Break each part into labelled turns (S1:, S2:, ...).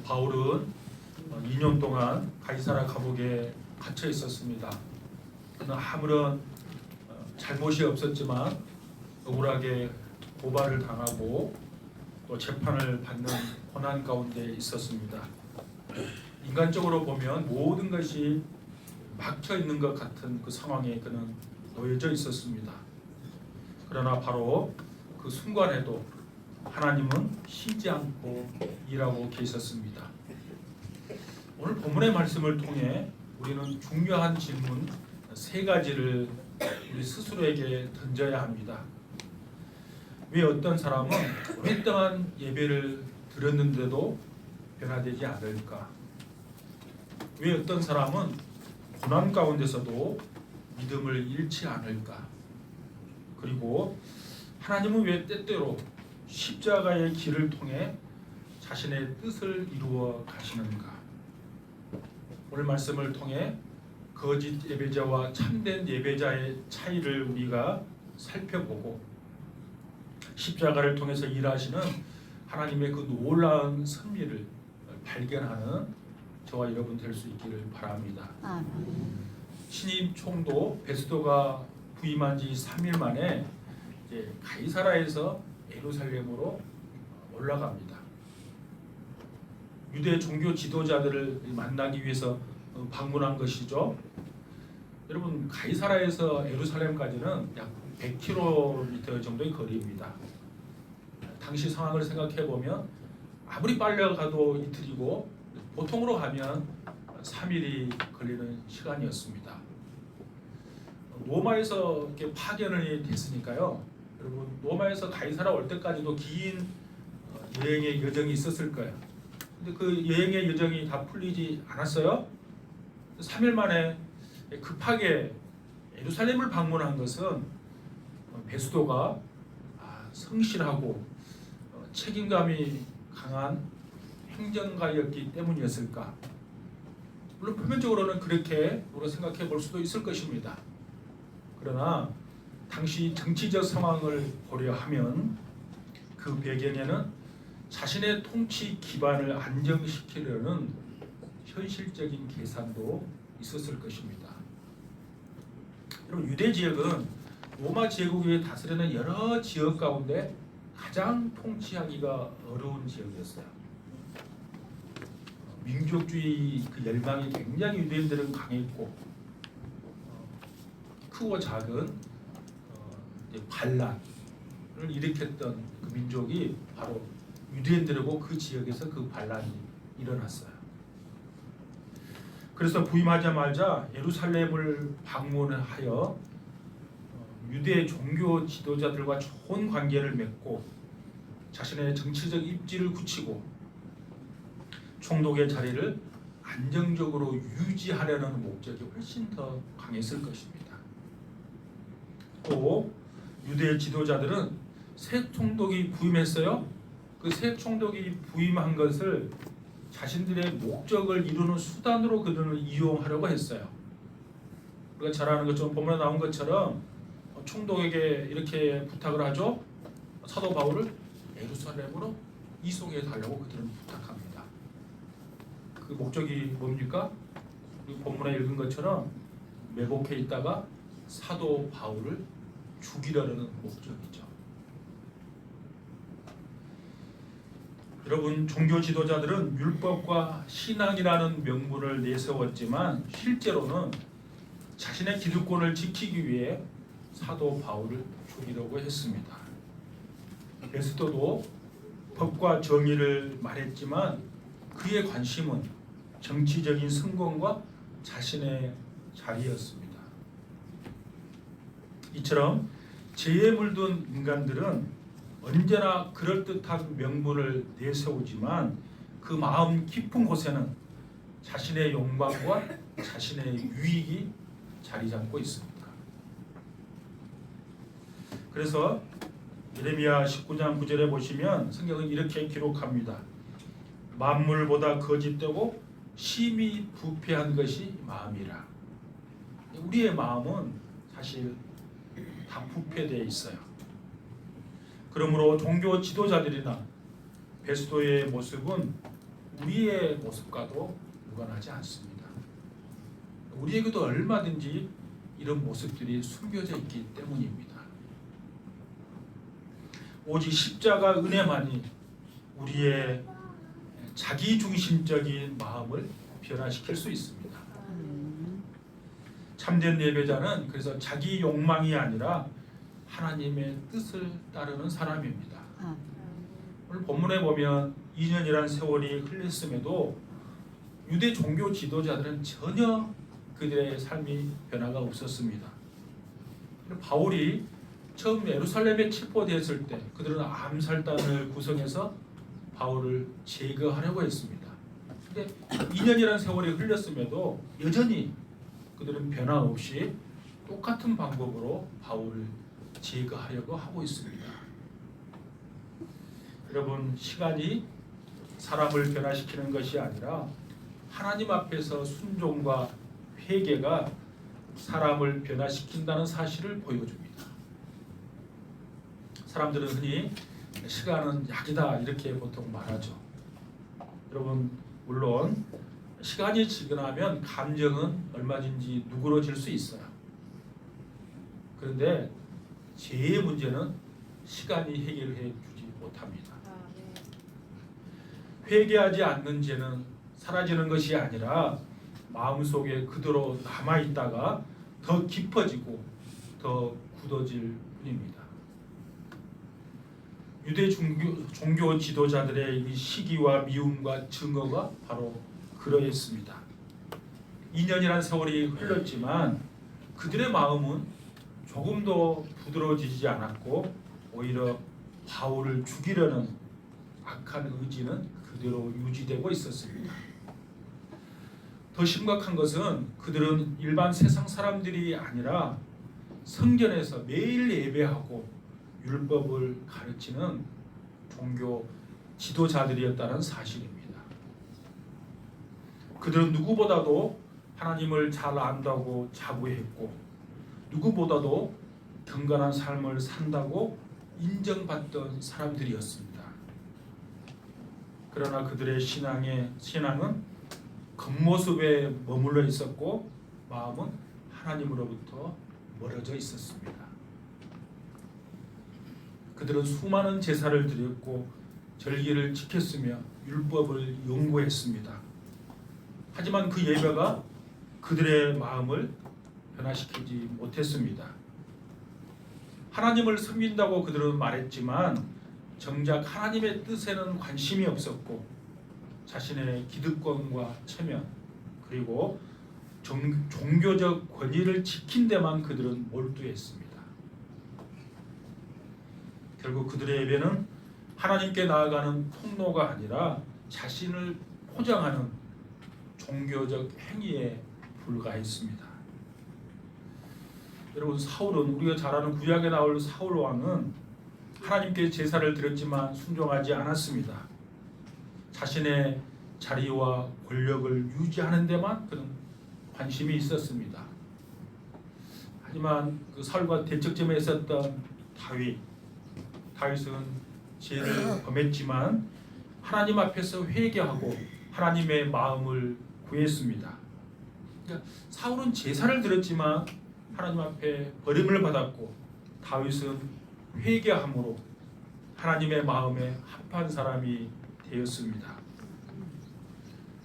S1: 바울은 2년 동안 가이사라 감옥에 갇혀 있었습니다. 그는 아무런 잘못이 없었지만 억울하게 고발을 당하고 또 재판을 받는 고난 가운데 있었습니다. 인간적으로 보면 모든 것이 막혀 있는 것 같은 그 상황에 그는 놓여져 있었습니다. 그러나 바로 그 순간에도 하나님은 쉬지 않고 일하고 계셨습니다. 오늘 본문의 말씀을 통해 우리는 중요한 질문 3가지를 우리 스스로에게 던져야 합니다. 왜 어떤 사람은 오랫동안 예배를 드렸는데도 변화되지 않을까? 왜 어떤 사람은 고난 가운데서도 믿음을 잃지 않을까? 그리고 하나님은 왜 때때로 십자가의 길을 통해 자신의 뜻을 이루어 가시는가? 오늘 말씀을 통해 거짓 예배자와 참된 예배자의 차이를 우리가 살펴보고 십자가를 통해서 일하시는 하나님의 그 놀라운 섭리를 발견하는 저와 여러분 될 수 있기를 바랍니다. 신임 총독 베스도가 부임한 지 3일 만에 이제 가이사라에서 예루살렘으로 올라갑니다. 유대 종교 지도자들을 만나기 위해서 방문한 것이죠. 여러분, 가이사라에서 예루살렘까지는 약 100km 정도의 거리입니다. 당시 상황을 생각해 보면 아무리 빨리 가도 이틀이고 보통으로 가면 3일이 걸리는 시간이었습니다. 로마에서 이렇게 파견이 됐으니까요. 여러분, 로마에서 가이사라 올 때까지도 긴 여행의 여정이 있었을 거예요. 근데 그 여행의 여정이 다 풀리지 않았어요. 3일 만에 급하게 예루살렘을 방문한 것은 베스도가 성실하고 책임감이 강한 행정가였기 때문이었을까? 물론 표면적으로는 그렇게 우리가 생각해 볼 수도 있을 것입니다. 그러나 당시 정치적 상황을 고려하면 그 배경에는 자신의 통치 기반을 안정시키려는 현실적인 계산도 있었을 것입니다. 여러분, 유대 지역은 로마 제국이 다스리는 여러 지역 가운데 가장 통치하기가 어려운 지역이었어요. 민족주의 그 열망이 굉장히 유대인들은 강했고 크고 작은 반란을 일으켰던 그 민족이 바로 유대인들이고 그 지역에서 그 반란이 일어났어요. 그래서 부임하자마자 예루살렘을 방문하여 유대 종교 지도자들과 좋은 관계를 맺고 자신의 정치적 입지를 굳히고 총독의 자리를 안정적으로 유지하려는 목적이 훨씬 더 강했을 것입니다. 또 유대 지도자들은 새 총독이 부임했어요. 그 새 총독이 부임한 것을 자신들의 목적을 이루는 수단으로 그들은 이용하려고 했어요. 우리가 잘 아는 것처럼 본문에 나온 것처럼 총독에게 이렇게 부탁을 하죠. 사도 바울을 예루살렘으로 이송해 달라고 그들은 부탁합니다. 그 목적이 뭡니까? 본문에 읽은 것처럼 매복해 있다가 사도 바울을 죽이려는 목적이죠. 여러분, 종교 지도자들은 율법과 신앙이라는 명분을 내세웠지만 실제로는 자신의 기득권을 지키기 위해 사도 바울을 죽이려고 했습니다. 베스도도 법과 정의를 말했지만 그의 관심은 정치적인 성공과 자신의 자리였습니다. 이처럼 죄에 물든 인간들은 언제나 그럴듯한 명분을 내세우지만 그 마음 깊은 곳에는 자신의 욕망과 자신의 유익이 자리 잡고 있습니다. 그래서 예레미야 19장 9절에 보시면 성경은 이렇게 기록합니다. 만물보다 거짓되고 심히 부패한 것이 마음이라. 우리의 마음은 사실 다 부패되어 있어요. 그러므로 종교 지도자들이나 베스도의 모습은 우리의 모습과도 무관하지 않습니다. 우리에게도 얼마든지 이런 모습들이 숨겨져 있기 때문입니다. 오직 십자가 은혜만이 우리의 자기중심적인 마음을 변화시킬 수 있습니다. 참된 예배자는 그래서 자기 욕망이 아니라 하나님의 뜻을 따르는 사람입니다. 오늘 본문에 보면 2년이란 세월이 흘렀음에도 유대 종교 지도자들은 전혀 그들의 삶이 변화가 없었습니다. 바울이 처음 예루살렘에 체포되었을 때 그들은 암살단을 구성해서 바울을 제거하려고 했습니다. 그런데 2년이라는 세월이 흘렀음에도 여전히 그들은 변함없이 똑같은 방법으로 바울을 제거하려고 하고 있습니다. 여러분, 시간이 사람을 변화시키는 것이 아니라 하나님 앞에서 순종과 회개가 사람을 변화시킨다는 사실을 보여줍니다. 사람들은 흔히 시간은 약이다 이렇게 보통 말하죠. 여러분, 물론 시간이 지나면 감정은 얼마든지 누그러질 수 있어요. 그런데 죄의 문제는 시간이 해결해 주지 못합니다. 회개하지 않는 죄는 사라지는 것이 아니라 마음속에 그대로 남아있다가 더 깊어지고 더 굳어질 뿐입니다. 유대 종교 지도자들의 이 시기와 미움과 증거가 바로 그러했습니다. 2년이라는 세월이 흘렀지만 그들의 마음은 조금도 부드러워지지 않았고 오히려 바울을 죽이려는 악한 의지는 그대로 유지되고 있었습니다. 더 심각한 것은 그들은 일반 세상 사람들이 아니라 성전에서 매일 예배하고 율법을 가르치는 종교 지도자들이었다는 사실입니다. 그들은 누구보다도 하나님을 잘 안다고 자부했고 누구보다도 경건한 삶을 산다고 인정받던 사람들이었습니다. 그러나 그들의 신앙은 겉모습에 머물러 있었고 마음은 하나님으로부터 멀어져 있었습니다. 그들은 수많은 제사를 드렸고 절기를 지켰으며 율법을 연구했습니다. 하지만 그 예배가 그들의 마음을 변화시키지 못했습니다. 하나님을 섬긴다고 그들은 말했지만 정작 하나님의 뜻에는 관심이 없었고 자신의 기득권과 체면 그리고 종교적 권위를 지킨 데만 그들은 몰두했습니다. 결국 그들의 예배는 하나님께 나아가는 통로가 아니라 자신을 포장하는 종교적 행위에 불과했습니다. 여러분, 사울은 우리가 잘 아는 구약에 나올 사울 왕은 하나님께 제사를 드렸지만 순종하지 않았습니다. 자신의 자리와 권력을 유지하는 데만 그는 관심이 있었습니다. 하지만 그 사울과 대척점에 있었던 다윗은 죄를 범했지만 하나님 앞에서 회개하고 하나님의 마음을 구했습니다. 그러니까 사울은 제사를 드렸지만 하나님 앞에 버림을 받았고 다윗은 회개함으로 하나님의 마음에 합한 사람이 되었습니다.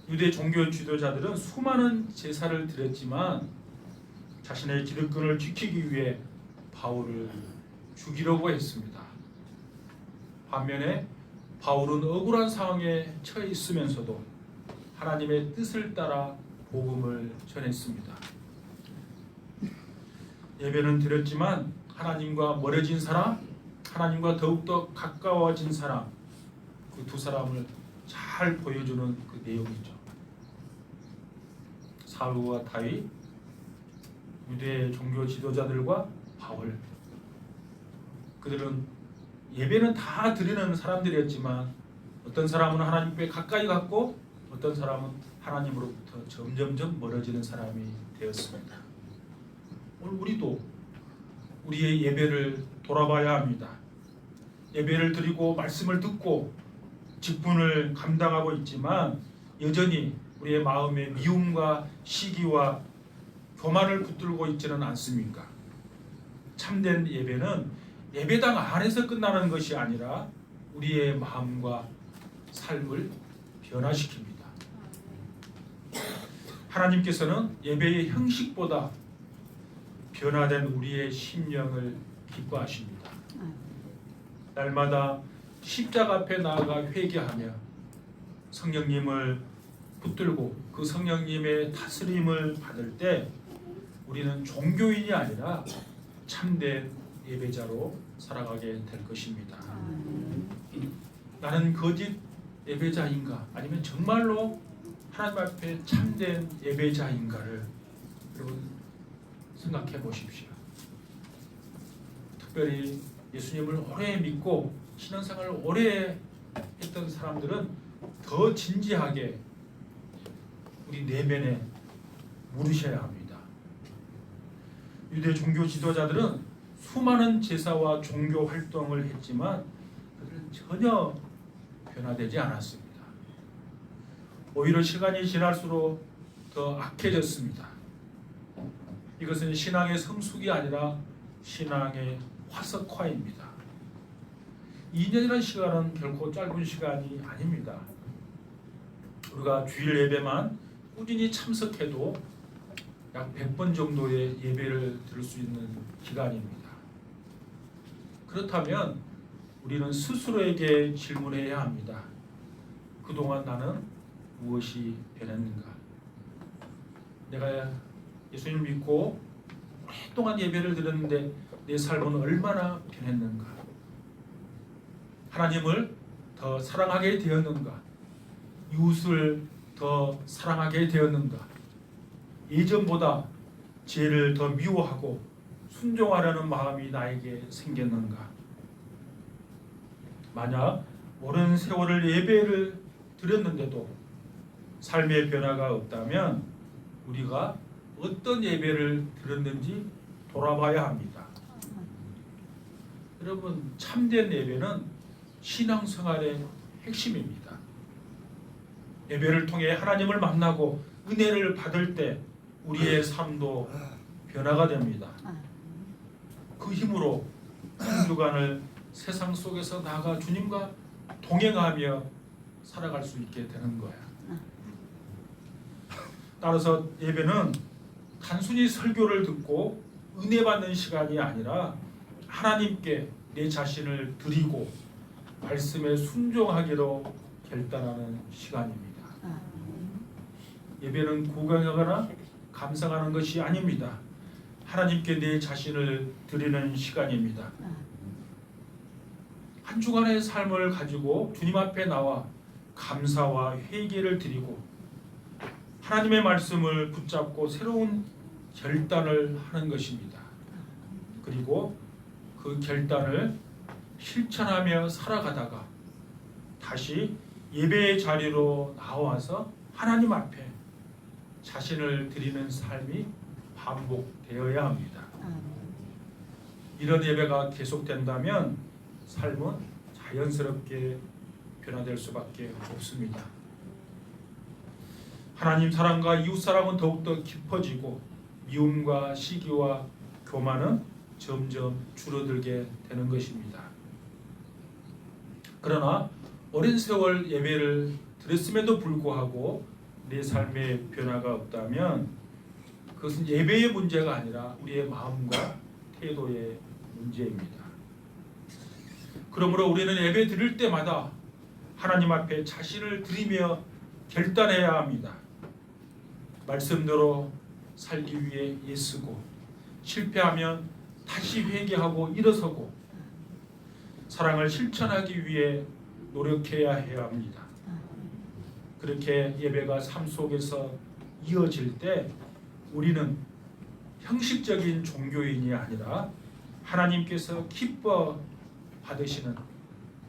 S1: 유대 종교 지도자들은 수많은 제사를 드렸지만 자신의 기득권을 지키기 위해 바울을 죽이려고 했습니다. 반면에 바울은 억울한 상황에 처해 있으면서도 하나님의 뜻을 따라 복음을 전했습니다. 예배는 드렸지만 하나님과 멀어진 사람, 하나님과 더욱더 가까워진 사람, 그 두 사람을 잘 보여주는 그 내용이죠. 사울과 다윗, 유대 종교 지도자들과 바울. 그들은 예배는 다 드리는 사람들이었지만 어떤 사람은 하나님께 가까이 갔고 어떤 사람은 하나님으로부터 점점점 멀어지는 사람이 되었습니다. 오늘 우리도 우리의 예배를 돌아봐야 합니다. 예배를 드리고 말씀을 듣고 직분을 감당하고 있지만 여전히 우리의 마음에 미움과 시기와 교만을 붙들고 있지는 않습니까? 참된 예배는 예배당 안에서 끝나는 것이 아니라 우리의 마음과 삶을 변화시킵니다. 하나님께서는 예배의 형식보다 변화된 우리의 심령을 기뻐하십니다. 날마다 십자가 앞에 나아가 회개하며 성령님을 붙들고 그 성령님의 다스림을 받을 때 우리는 종교인이 아니라 참된 예배자로 살아가게 될 것입니다. 나는 거짓 예배자인가 아니면 정말로 하나님 앞에 참된 예배자인가를 여러분 생각해 보십시오. 특별히 예수님을 오래 믿고 신앙생활을 오래 했던 사람들은 더 진지하게 우리 내면에 물으셔야 합니다. 유대 종교 지도자들은 수많은 제사와 종교 활동을 했지만 그들은 전혀 변화되지 않았습니다. 오히려 시간이 지날수록 더 악해졌습니다. 이것은 신앙의 성숙이 아니라 신앙의 화석화입니다. 2년이라는 시간은 결코 짧은 시간이 아닙니다. 우리가 주일 예배만 꾸준히 참석해도 약 100번 정도의 예배를 들을 수 있는 기간입니다. 그렇다면 우리는 스스로에게 질문해야 합니다. 그동안 나는 무엇이 변했는가? 내가 예수님을 믿고 오랫동안 예배를 드렸는데 내 삶은 얼마나 변했는가? 하나님을 더 사랑하게 되었는가? 이웃을 더 사랑하게 되었는가? 예전보다 죄를 더 미워하고 순종하려는 마음이 나에게 생겼는가? 만약 오랜 세월을 예배를 드렸는데도 삶의 변화가 없다면 우리가 어떤 예배를 드렸는지 돌아봐야 합니다. 여러분, 참된 예배는 신앙생활의 핵심입니다. 예배를 통해 하나님을 만나고 은혜를 받을 때 우리의 삶도 변화가 됩니다. 그 힘으로 한 주간을 세상 속에서 나아가 주님과 동행하며 살아갈 수 있게 되는 거야. 따라서 예배는 단순히 설교를 듣고 은혜 받는 시간이 아니라 하나님께 내 자신을 드리고 말씀에 순종하기로 결단하는 시간입니다. 예배는 구경하거나 감상하는 것이 아닙니다. 하나님께 내 자신을 드리는 시간입니다. 한 주간의 삶을 가지고 주님 앞에 나와 감사와 회개를 드리고 하나님의 말씀을 붙잡고 새로운 결단을 하는 것입니다. 그리고 그 결단을 실천하며 살아가다가 다시 예배의 자리로 나와서 하나님 앞에 자신을 드리는 삶이 반복되어야 합니다. 이런 예배가 계속된다면 삶은 자연스럽게 변화될 수밖에 없습니다. 하나님 사랑과 이웃 사랑은 더욱더 깊어지고 미움과 시기와 교만은 점점 줄어들게 되는 것입니다. 그러나 오랜 세월 예배를 드렸음에도 불구하고 내 삶의 변화가 없다면 그것은 예배의 문제가 아니라 우리의 마음과 태도의 문제입니다. 그러므로 우리는 예배 드릴 때마다 하나님 앞에 자신을 드리며 결단해야 합니다. 말씀대로 살기 위해 애쓰고 실패하면 다시 회개하고 일어서고 사랑을 실천하기 위해 노력해야 해야 합니다. 그렇게 예배가 삶 속에서 이어질 때 우리는 형식적인 종교인이 아니라 하나님께서 기뻐 받으시는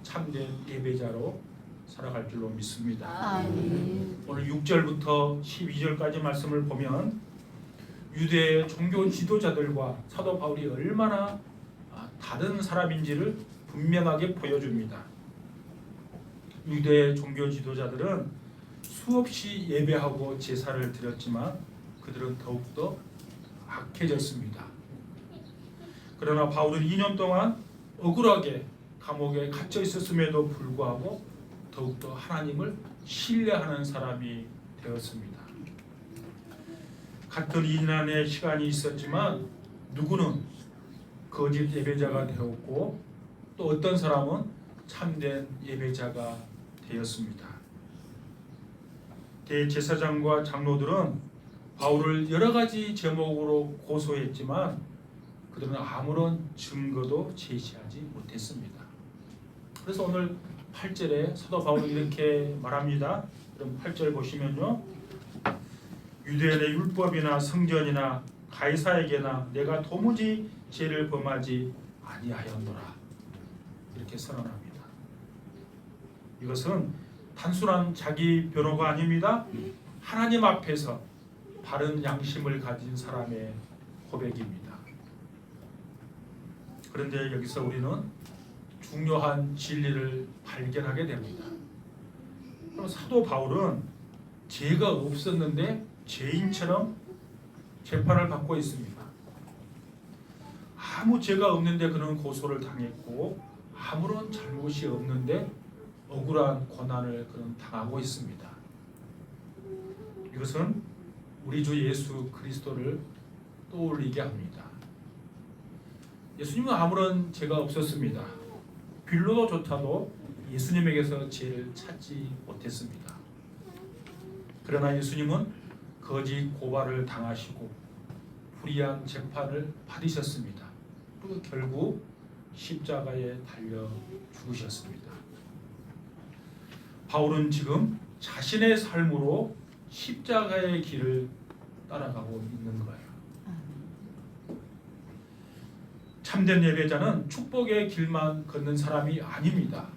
S1: 참된 예배자로 살아갈 줄로 믿습니다. 오늘 6절부터 12절까지 말씀을 보면 유대 종교 지도자들과 사도 바울이 얼마나 다른 사람인지를 분명하게 보여줍니다. 유대 종교 지도자들은 수없이 예배하고 제사를 드렸지만 그들은 더욱더 악해졌습니다. 그러나 바울은 2년 동안 억울하게 감옥에 갇혀 있었음에도 불구하고 더욱더 하나님을 신뢰하는 사람이 되었습니다. 같은 2년의 시간이 있었지만 누구는 거짓 예배자가 되었고 또 어떤 사람은 참된 예배자가 되었습니다. 대제사장과 장로들은 바울을 여러 가지 제목으로 고소했지만 그들은 아무런 증거도 제시하지 못했습니다. 그래서 오늘 8절에 사도 바울이 이렇게 말합니다. 그럼 8절 보시면요. 유대인의 율법이나 성전이나 가이사에게나 내가 도무지 죄를 범하지 아니하였노라. 이렇게 선언합니다. 이것은 단순한 자기 변호가 아닙니다. 하나님 앞에서 바른 양심을 가진 사람의 고백입니다. 그런데 여기서 우리는 중요한 진리를 발견하게 됩니다. 그럼 사도 바울은 죄가 없었는데 죄인처럼 재판을 받고 있습니다. 아무 죄가 없는데 그는 고소를 당했고 아무런 잘못이 없는데 억울한 고난을 그는 당하고 있습니다. 이것은 우리 주 예수 그리스도를 떠올리게 합니다. 예수님은 아무런 죄가 없었습니다. 빌로도조차도 예수님에게서 죄를 찾지 못했습니다. 그러나 예수님은 거짓 고발을 당하시고 불의한 재판을 받으셨습니다. 그리고 결국 십자가에 달려 죽으셨습니다. 바울은 지금 자신의 삶으로 십자가의 길을 따라가고 있는 거예요. 참된 예배자는 축복의 길만 걷는 사람이 아닙니다.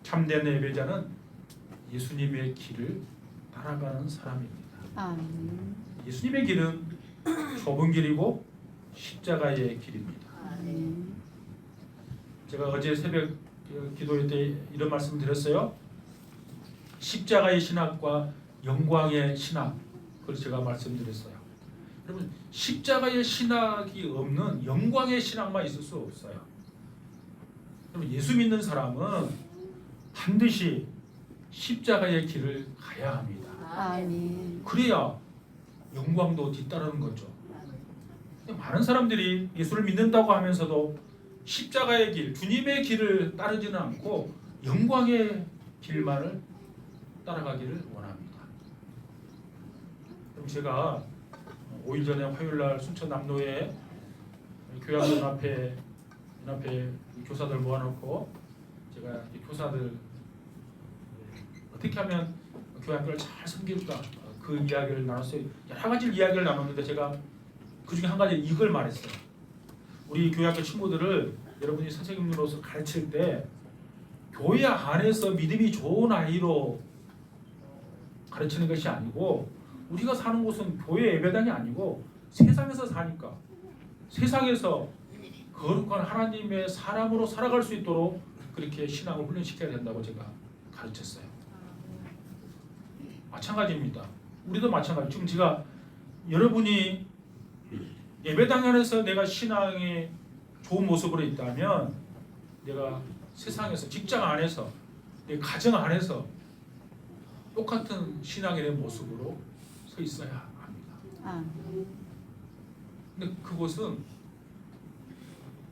S1: 참된 예배자는 예수님의 길을 따라가는 사람입니다. 예수님의 길은 좁은 길이고 십자가의 길입니다. 제가 어제 새벽 기도회 때 이런 말씀 드렸어요. 십자가의 신학과 영광의 신학, 그걸 제가 말씀드렸어요. 여러분, 십자가의 신학이 없는 영광의 신학만 있을 수 없어요. 여러분, 예수 믿는 사람은 반드시 십자가의 길을 가야 합니다.
S2: 아멘.
S1: 그래야 영광도 뒤따르는 거죠. 많은 사람들이 예수를 믿는다고 하면서도 십자가의 길, 주님의 길을 따르지는 않고 영광의 길만을 따라가기를 원합니다. 그럼 제가 5일 전에 화요일날 순천 남로에 교양연합회 교사들 모아놓고 제가 교사들 어떻게 하면 교회학교를 잘 섬길까 그 이야기를 나눴어요. 여러 가지 이야기를 나눴는데 제가 그 중에 한 가지 이걸 말했어요. 우리 교회학교 친구들을 여러분이 선생님으로서 가르칠 때 교회 안에서 믿음이 좋은 아이로 가르치는 것이 아니고 우리가 사는 곳은 교회 예배당이 아니고 세상에서 사니까 세상에서 거룩한 하나님의 사람으로 살아갈 수 있도록 그렇게 신앙을 훈련시켜야 된다고 제가 가르쳤어요. 마찬가지입니다. 우리도 마찬가지. 지금 제가 여러분이 예배당 안에서 내가 신앙의 좋은 모습으로 있다면 내가 세상에서 직장 안에서 내 가정 안에서 똑같은 신앙의 모습으로 서 있어야 합니다. 근데 그곳은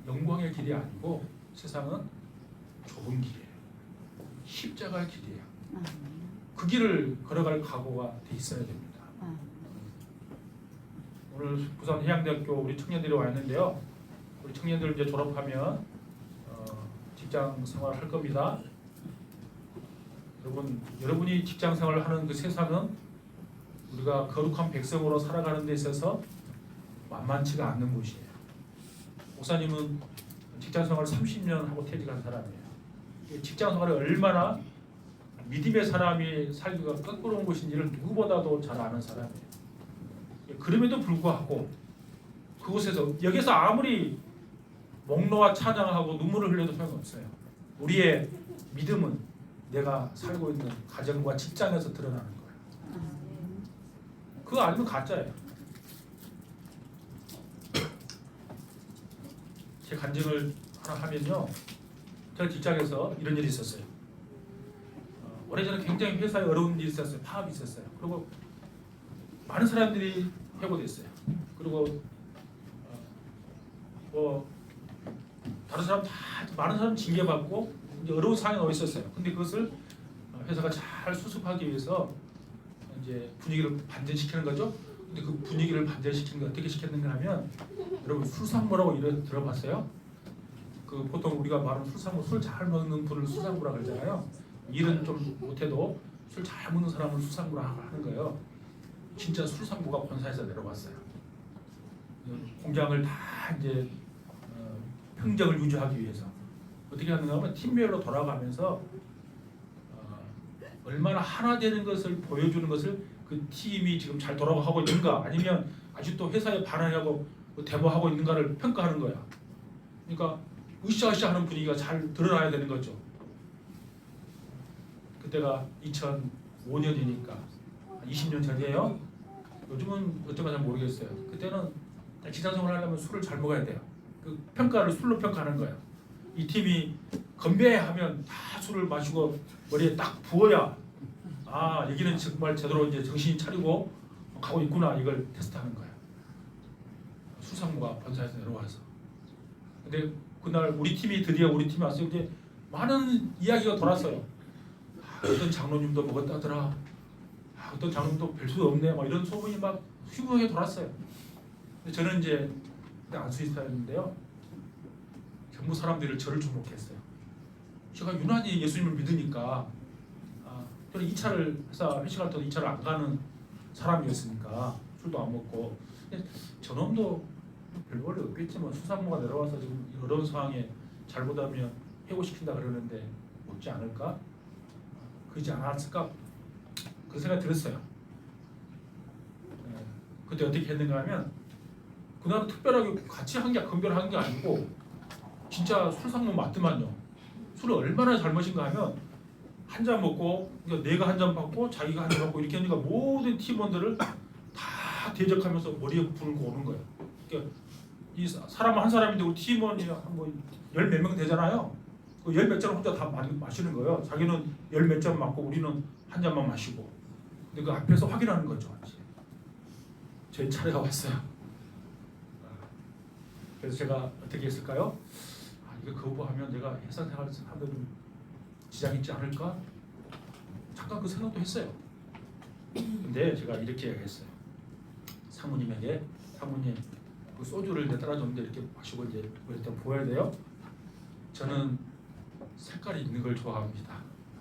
S1: 영광의 길이 아니고 세상은 좁은 길이에요. 십자가의 길이에요. 그 길을 걸어갈 각오가 돼 있어야 됩니다. 오늘 부산 해양대학교 우리 청년들이 와 있는데요. 우리 청년들 이제 졸업하면 직장 생활을 할 겁니다. 여러분이 직장 생활을 하는 그 세상은 우리가 거룩한 백성으로 살아가는 데 있어서 만만치가 않는 곳이에요. 목사님은 직장 생활을 30년 하고 퇴직한 사람이에요. 직장 생활이 얼마나 믿음의 사람이 살기가 껄끄러운 곳인지를 누구보다도 잘 아는 사람이에요. 그럼에도 불구하고 그곳에서 여기서 아무리 목놓아 찬양하고 눈물을 흘려도 소용없어요. 우리의 믿음은 내가 살고 있는 가정과 직장에서 드러나는 거예요. 그거 아니면 가짜예요. 제 간증을 하나 하면요, 제가 직장에서 이런 일이 있었어요. 오래전에 굉장히 회사에 어려운 일이 있었어요. 파업이 있었어요. 그리고 많은 사람들이 해고됐어요. 그리고 뭐 다른 사람 다 많은 사람 징계받고 이제 어려운 상황에 놓여 있었어요. 근데 그것을 회사가 잘 수습하기 위해서 이제 분위기를 반전시키는 거죠. 근데 그 분위기를 반전시키는 게 어떻게 시켰는가 하면, 여러분 술상무라고 이런 들어봤어요? 그 보통 우리가 말하는 술상무, 술 잘 먹는 분을 술상무라고 그러잖아요. 일은 좀 못해도 술 잘 먹는 사람을 술상무라고 하는 거예요. 진짜 술상무가 본사에서 내려왔어요. 공장을 다 이제 평정을 유지하기 위해서 어떻게 하는가 하면 팀별로 돌아가면서 얼마나 하나 되는 것을 보여주는 것을, 그 팀이 지금 잘 돌아가고 있는가, 아니면 아직도 회사에 반항하고 데모하고 있는가를 평가하는 거야. 그러니까 으쌰으쌰하는 분위기가 잘 드러나야 되는 거죠. 그때가 2005년이니까 20년 전이에요. 요즘은 어떤가 잘 모르겠어요. 그때는 직장생활 하려면 술을 잘 먹어야 돼요. 그 평가를 술로 평가하는 거예요. 이 팀이 건배하면 다 술을 마시고 머리에 딱 부어야, 아 여기는 정말 제대로 이제 정신이 차리고 가고 있구나, 이걸 테스트하는 거예요. 수상무가 본사에서 내려와서. 근데 그날 우리 팀이 드디어 우리 팀이 왔어요. 이제 많은 이야기가 돌았어요. 어떤 장로님도 먹었다더라. 어떤 장로님도 별 수 없네. 막 이런 소문이 막 휘무하게 돌았어요. 근데 저는 이제 안수이사였는데요. 전부 사람들이 저를 주목했어요. 제가 유난히 예수님을 믿으니까, 저는 2차를 회사 회식할 때도 2차를 안 가는 사람이었으니까 술도 안 먹고, 근데 저놈도 별 원리 없겠지만 수상무가 내려와서 지금 어려운 상황에 잘못하면 해고시킨다 그러는데 못지 않을까? 그러지 않았을까? 그 생각이 들었어요. 그때 어떻게 했는가 하면, 그날은 특별하게 같이 한 게 건별한 게 아니고 진짜 술상무 맞더만요. 술을 얼마나 잘 마신가 하면, 한 잔 먹고, 그러니까 내가 한 잔 받고 자기가 한 잔 받고 이렇게 하니까 모든 팀원들을 다 대적하면서 머리에 불을 오는 거예요. 그러니까 이 사람 한 사람인데 우리 팀원이 열 몇 명 되잖아요. 그 열 몇 잔을 혼자 다 마시는 거예요. 자기는 열 몇 잔 맞고 우리는 한 잔만 마시고. 근데 그 앞에서 확인하는 거죠. 제 차례가 왔어요. 그래서 제가 어떻게 했을까요? 이거 거부하면 내가 회사 생활하는데 좀 지장이 있지 않을까? 잠깐 그 생각도 했어요. 근데 제가 이렇게 얘기했어요. 사모님에게, 사모님 그 소주를 내 따라 줬는데 이렇게 마시고 이제 일단 보여야 돼요. 저는 색깔이 있는 걸 좋아합니다.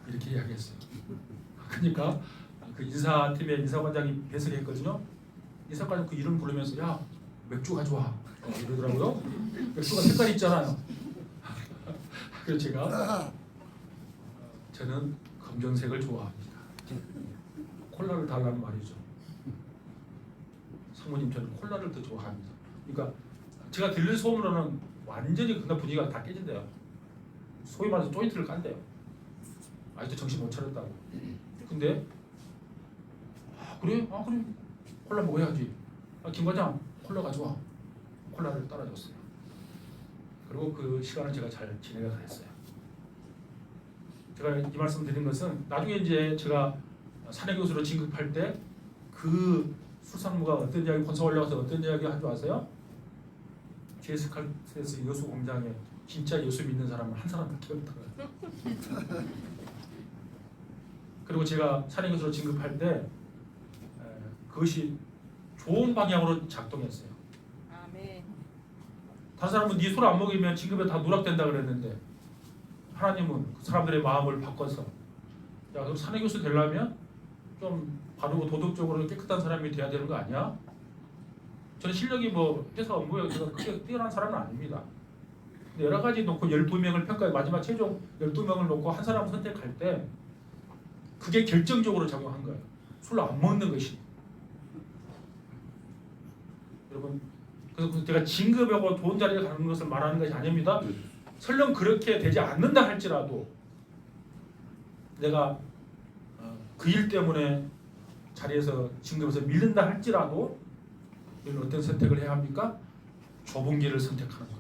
S1: 이렇게 이야기했어요. 그러니까 그 인사팀의 인사관장이 배설했거든요. 인사관장 그 이름 부르면서, 야 맥주 가져와 이러더라고요. 맥주가 색깔이 있잖아요. 그래서 제가, 저는 검정색을 좋아합니다. 콜라를 달라는 말이죠. 사모님 저는 콜라를 더 좋아합니다. 그러니까 제가 들릴 소문으로는 완전히 그날 분위기가 다 깨진대요. 소위 말해서 조인트를 깐대요. 아직도 정신 못 차렸다고. 근데 그래? 그래 콜라 먹어야지. 김 과장 콜라 가져와. 콜라를 따라줬어요. 그리고 그 시간을 제가 잘 지내가 했어요. 제가 이 말씀 드린 것은, 나중에 이제 제가 사내교수로 진급할 때 그 술상무가 어떤 이야기, 본사 올라가서 어떤 이야기 한 줄 아세요? 제스칼테스 여수 공장에 진짜 예수 믿는 사람은 한 사람밖에 없더라고요. 그리고 제가 사내교수로 진급할 때 그것이 좋은 방향으로 작동했어요.
S2: 아멘.
S1: 다른 사람은 네 술 안 먹이면 진급에 다 누락된다 그랬는데, 하나님은 그 사람들의 마음을 바꿔서, 야 그럼 사내교수 되려면 좀 바르고 도덕적으로 깨끗한 사람이 돼야 되는 거 아니야? 저는 실력이 뭐 회사 업무에 크게 뛰어난 사람은 아닙니다. 근데 여러 가지 놓고 12명을 평가해, 마지막 최종 12명을 놓고 한 사람을 선택할 때 그게 결정적으로 작용한 거예요. 술 안 먹는 것이. 여러분, 그래서 제가 진급하고 좋은 자리에 가는 것을 말하는 것이 아닙니다. 설령 그렇게 되지 않는다 할지라도 내가 그 일 때문에 자리에서 진급에서 밀린다 할지라도 우리는 어떤 선택을 해야 합니까? 좁은 길을 선택하는 거예요.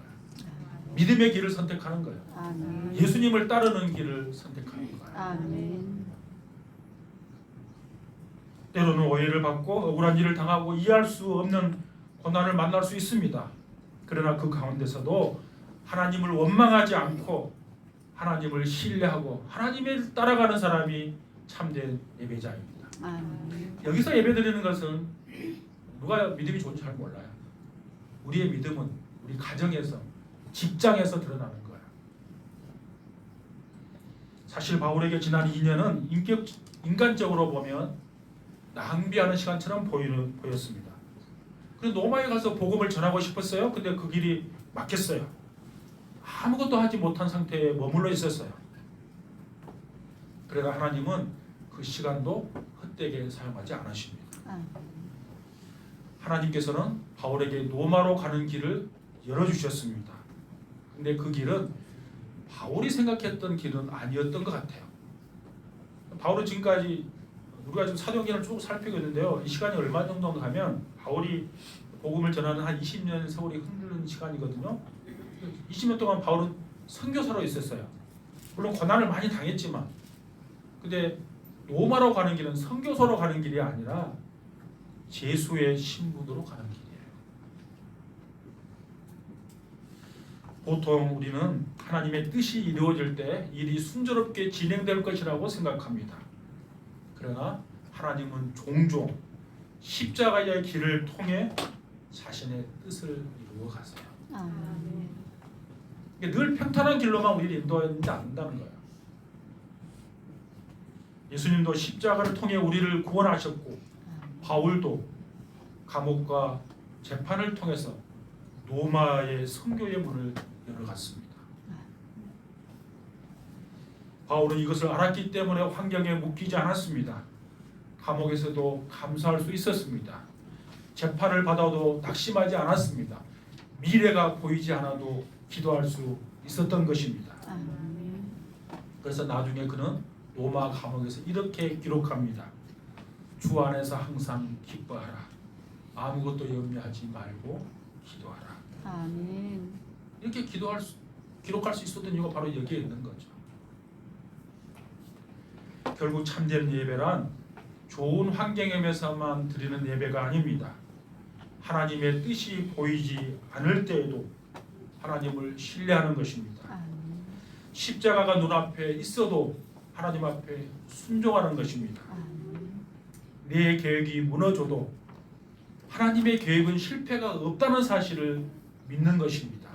S1: 믿음의 길을 선택하는 거예요.
S2: 아멘.
S1: 예수님을 따르는 길을 선택하는 거예요.
S2: 아멘.
S1: 때로는 오해를 받고 억울한 일을 당하고 이해할 수 없는 고난을 만날 수 있습니다. 그러나 그 가운데서도 하나님을 원망하지 않고 하나님을 신뢰하고 하나님을 따라가는 사람이 참된 예배자입니다.
S2: 아멘.
S1: 여기서 예배드리는 것은 누가 믿음이 좋은지 잘 몰라요. 우리의 믿음은 우리 가정에서, 직장에서 드러나는 거예요. 사실 바울에게 지난 2년은 인간적으로 보면 낭비하는 시간처럼 보였습니다. 그래서 로마에 가서 복음을 전하고 싶었어요. 근데 그 길이 막혔어요. 아무것도 하지 못한 상태에 머물러 있었어요. 그러나 하나님은 그 시간도 헛되게 사용하지 않으십니다. 하나님께서는 바울에게 로마로 가는 길을 열어주셨습니다. 근데 그 길은 바울이 생각했던 길은 아니었던 것 같아요. 바울은 지금까지 우리가 지금 사도행전을 쭉 살피고 있는데요. 이 시간이 얼마 정도 가면 바울이 복음을 전하는 한 20년 세월이 흐르는 시간이거든요. 20년 동안 바울은 선교사로 있었어요. 물론 고난을 많이 당했지만, 근데 로마로 가는 길은 선교사로 가는 길이 아니라 제수의 신분으로 가는 길이에요. 보통 우리는 하나님의 뜻이 이루어질 때 일이 순조롭게 진행될 것이라고 생각합니다. 그러나 하나님은 종종 십자가의 길을 통해 자신의 뜻을 이루어 가세요. 늘 평탄한 길로만 우리를 인도하지 않는다는 거예요. 예수님도 십자가를 통해 우리를 구원하셨고, 바울도 감옥과 재판을 통해서 로마의 선교의 문을 열어갔습니다. 바울은 이것을 알았기 때문에 환경에 묶이지 않았습니다. 감옥에서도 감사할 수 있었습니다. 재판을 받아도 낙심하지 않았습니다. 미래가 보이지 않아도 기도할 수 있었던 것입니다. 그래서 나중에 그는 로마 감옥에서 이렇게 기록합니다. 주 안에서 항상 기뻐하라. 아무것도 염려하지 말고 기도하라.
S2: 아멘.
S1: 이렇게 기록할 수 있었던 이유가 바로 여기에 있는 거죠. 결국 참된 예배란 좋은 환경에서만 드리는 예배가 아닙니다. 하나님의 뜻이 보이지 않을 때에도 하나님을 신뢰하는 것입니다. 십자가가 눈앞에 있어도 하나님 앞에 순종하는 것입니다. 내 계획이 무너져도 하나님의 계획은 실패가 없다는 사실을 믿는 것입니다.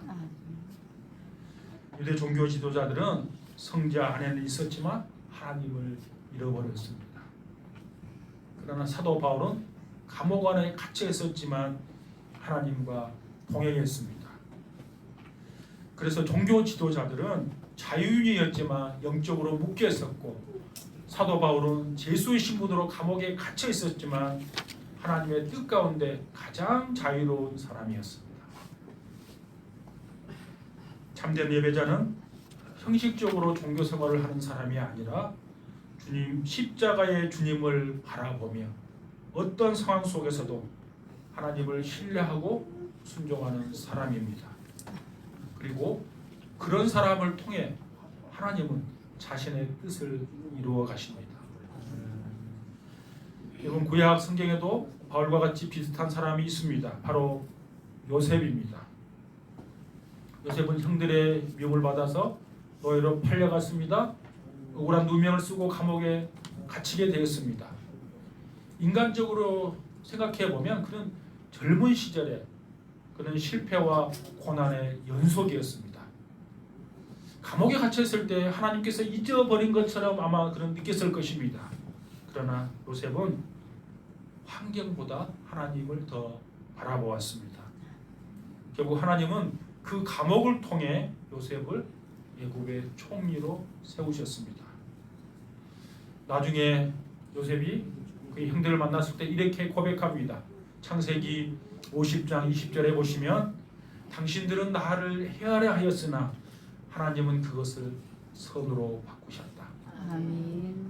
S1: 유대 종교 지도자들은 성자 안에는 있었지만 하나님을 잃어버렸습니다. 그러나 사도 바울은 감옥 안에 갇혀 있었지만 하나님과 동행했습니다. 그래서 종교 지도자들은 자유인이었지만 영적으로 묶여 있었고, 사도 바울은 제수의 신분으로 감옥에 갇혀 있었지만 하나님의 뜻 가운데 가장 자유로운 사람이었습니다. 참된 예배자는 형식적으로 종교 생활을 하는 사람이 아니라 주님 십자가의 주님을 바라보며 어떤 상황 속에서도 하나님을 신뢰하고 순종하는 사람입니다. 그리고 그런 사람을 통해 하나님은 자신의 뜻을 이루어 가십니다. 여러분, 구약 성경에도 바울과 같이 비슷한 사람이 있습니다. 바로 요셉입니다. 요셉은 형들의 미움을 받아서 노예로 팔려갔습니다. 억울한 누명을 쓰고 감옥에 갇히게 되었습니다. 인간적으로 생각해 보면 그는 젊은 시절에 그는 실패와 고난의 연속이었습니다. 감옥에 갇혀 있을 때 하나님께서 잊어버린 것처럼 아마 그는 느꼈을 것입니다. 그러나 요셉은 환경보다 하나님을 더 바라보았습니다. 결국 하나님은 그 감옥을 통해 요셉을 애굽의 총리로 세우셨습니다. 나중에 요셉이 그 형들을 만났을 때 이렇게 고백합니다. 창세기 50장 20절에 보시면 당신들은 나를 헤아려 하였으나 하나님은 그것을 선으로 바꾸셨다.
S2: 아멘.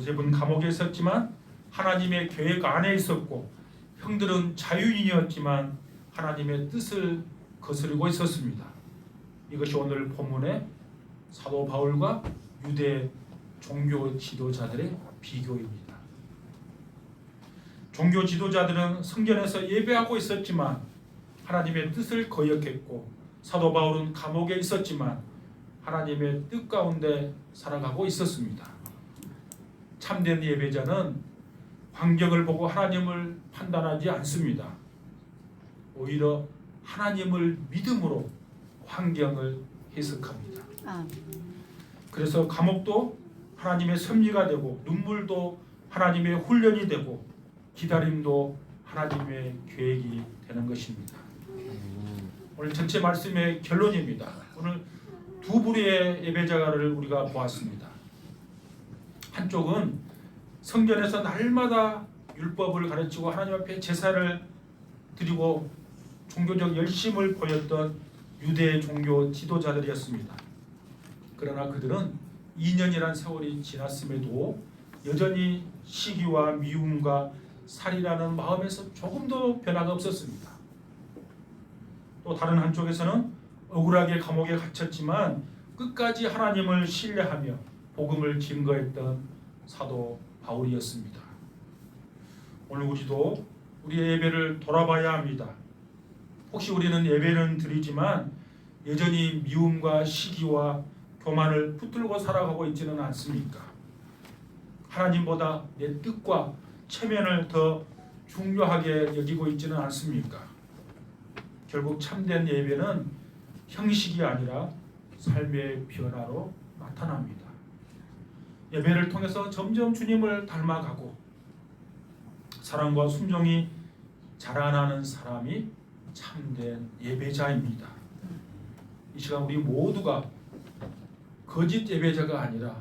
S1: 요셉은 감옥에 있었지만 하나님의 계획 안에 있었고, 형들은 자유인이었지만 하나님의 뜻을 거스르고 있었습니다. 이것이 오늘 본문의 사도 바울과 유대 종교 지도자들의 비교입니다. 종교 지도자들은 성전에서 예배하고 있었지만 하나님의 뜻을 거역했고, 사도 바울은 감옥에 있었지만 하나님의 뜻 가운데 살아가고 있었습니다. 참된 예배자는 환경을 보고 하나님을 판단하지 않습니다. 오히려 하나님을 믿음으로 환경을 해석합니다.
S2: 아멘.
S1: 그래서 감옥도 하나님의 섭리가 되고, 눈물도 하나님의 훈련이 되고, 기다림도 하나님의 계획이 되는 것입니다. 오늘 전체 말씀의 결론입니다. 오늘 두 부류의 예배자를 우리가 보았습니다. 한쪽은 성전에서 날마다 율법을 가르치고 하나님 앞에 제사를 드리고 종교적 열심을 보였던 유대 종교 지도자들이었습니다. 그러나 그들은 2년이란 세월이 지났음에도 여전히 시기와 미움과 살이라는 마음에서 조금도 변화가 없었습니다. 또 다른 한쪽에서는 억울하게 감옥에 갇혔지만 끝까지 하나님을 신뢰하며 복음을 증거했던 사도 바울이었습니다. 오늘 우리도 우리의 예배를 돌아봐야 합니다. 혹시 우리는 예배는 드리지만 여전히 미움과 시기와 교만을 붙들고 살아가고 있지는 않습니까? 하나님보다 내 뜻과 체면을 더 중요하게 여기고 있지는 않습니까? 결국 참된 예배는 형식이 아니라 삶의 변화로 나타납니다. 예배를 통해서 점점 주님을 닮아가고 사랑과 순종이 자라나는 사람이 참된 예배자입니다. 이 시간 우리 모두가 거짓 예배자가 아니라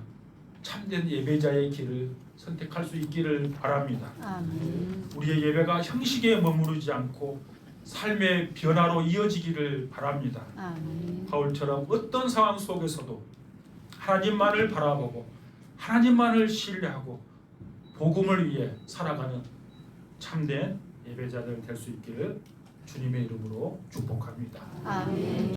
S1: 참된 예배자의 길을 선택할 수 있기를 바랍니다.
S2: 아멘.
S1: 우리의 예배가 형식에 머무르지 않고 삶의 변화로 이어지기를 바랍니다.
S2: 아멘.
S1: 바울처럼 어떤 상황 속에서도 하나님만을 바라보고 하나님만을 신뢰하고 복음을 위해 살아가는 참된 예배자들 될 수 있기를 주님의 이름으로 축복합니다.
S2: 아멘.